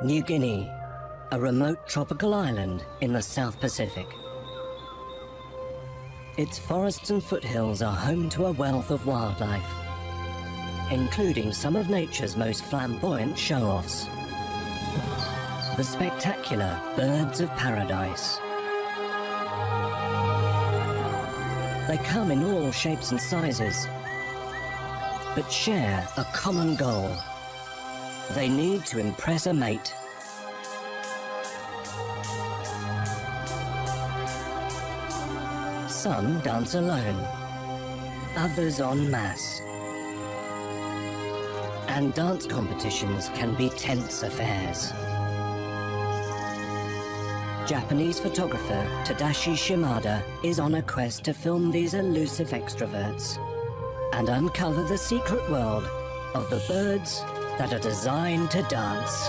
New Guinea, a remote tropical island in the South Pacific. Its forests and foothills are home to a wealth of wildlife, including some of nature's most flamboyant show-offs. The spectacular birds of paradise. They come in all shapes and sizes, but share a common goal. They need to impress a mate. Some dance alone, others en masse. And dance competitions can be tense affairs. Japanese photographer Tadashi Shimada is on a quest to film these elusive extroverts and uncover the secret world of the birds that are designed to dance.